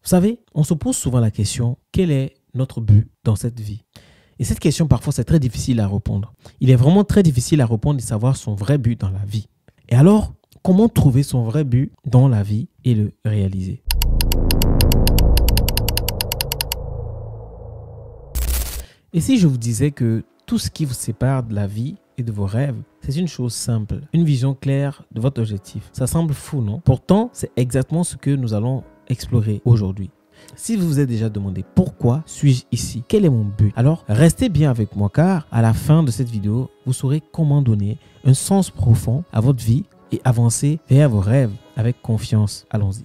Vous savez, on se pose souvent la question, quel est notre but dans cette vie? Et cette question, parfois, c'est très difficile à répondre. Il est vraiment très difficile à répondre et savoir son vrai but dans la vie. Et alors, comment trouver son vrai but dans la vie et le réaliser? Et si je vous disais que tout ce qui vous sépare de la vie et de vos rêves, c'est une chose simple, une vision claire de votre objectif. Ça semble fou, non? Pourtant, c'est exactement ce que nous allons explorer aujourd'hui. Si vous vous êtes déjà demandé pourquoi suis-je ici, quel est mon but, alors restez bien avec moi car à la fin de cette vidéo, vous saurez comment donner un sens profond à votre vie et avancer vers vos rêves avec confiance. Allons-y.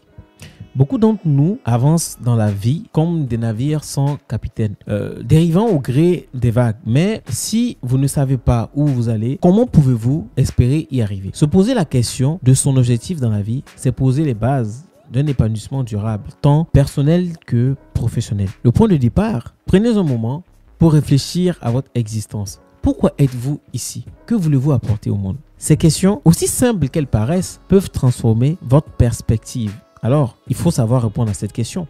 Beaucoup d'entre nous avancent dans la vie comme des navires sans capitaine, dérivant au gré des vagues. Mais si vous ne savez pas où vous allez, comment pouvez-vous espérer y arriver? Se poser la question de son objectif dans la vie, c'est poser les bases d'un épanouissement durable, tant personnel que professionnel. Le point de départ, prenez un moment pour réfléchir à votre existence. Pourquoi êtes-vous ici? Que voulez-vous apporter au monde? Ces questions, aussi simples qu'elles paraissent, peuvent transformer votre perspective. Alors, il faut savoir répondre à cette question.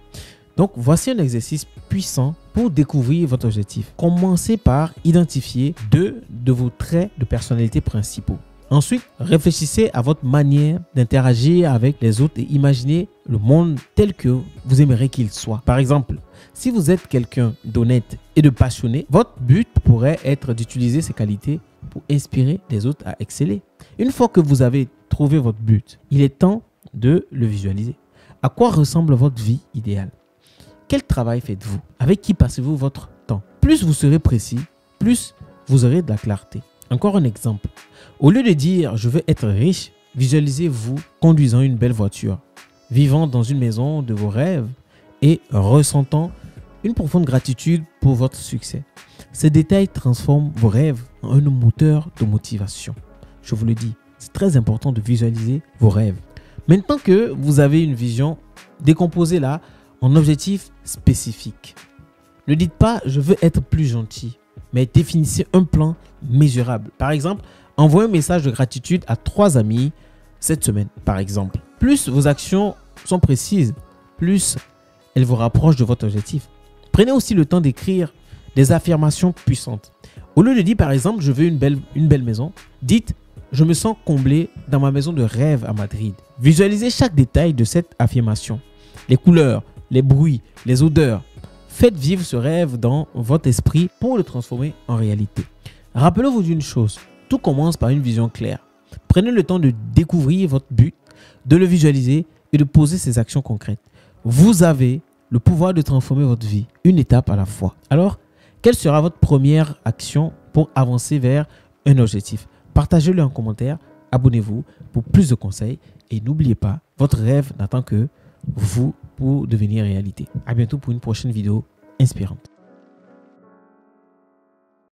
Donc, voici un exercice puissant pour découvrir votre objectif. Commencez par identifier 2 de vos traits de personnalité principaux. Ensuite, réfléchissez à votre manière d'interagir avec les autres et imaginez le monde tel que vous aimeriez qu'il soit. Par exemple, si vous êtes quelqu'un d'honnête et de passionné, votre but pourrait être d'utiliser ces qualités pour inspirer les autres à exceller. Une fois que vous avez trouvé votre but, il est temps de le visualiser. À quoi ressemble votre vie idéale? Quel travail faites-vous? Avec qui passez-vous votre temps? Plus vous serez précis, plus vous aurez de la clarté. Encore un exemple. Au lieu de dire « je veux être riche », visualisez-vous conduisant une belle voiture, vivant dans une maison de vos rêves et ressentant une profonde gratitude pour votre succès. Ces détails transforment vos rêves en un moteur de motivation. Je vous le dis, c'est très important de visualiser vos rêves. Maintenant que vous avez une vision, décomposez-la en objectifs spécifiques. Ne dites pas « je veux être plus gentil », mais définissez un plan mesurable. Par exemple, envoyez un message de gratitude à 3 amis cette semaine, par exemple. Plus vos actions sont précises, plus elles vous rapprochent de votre objectif. Prenez aussi le temps d'écrire des affirmations puissantes. Au lieu de dire, par exemple, je veux une belle maison, dites, je me sens comblé dans ma maison de rêve à Madrid. Visualisez chaque détail de cette affirmation. Les couleurs, les bruits, les odeurs. Faites vivre ce rêve dans votre esprit pour le transformer en réalité. Rappelez-vous d'une chose, tout commence par une vision claire. Prenez le temps de découvrir votre but, de le visualiser et de poser ses actions concrètes. Vous avez le pouvoir de transformer votre vie, une étape à la fois. Alors, quelle sera votre première action pour avancer vers un objectif? Partagez-le en commentaire, abonnez-vous pour plus de conseils et n'oubliez pas, votre rêve n'attend que vous pour devenir réalité. À bientôt pour une prochaine vidéo inspirante.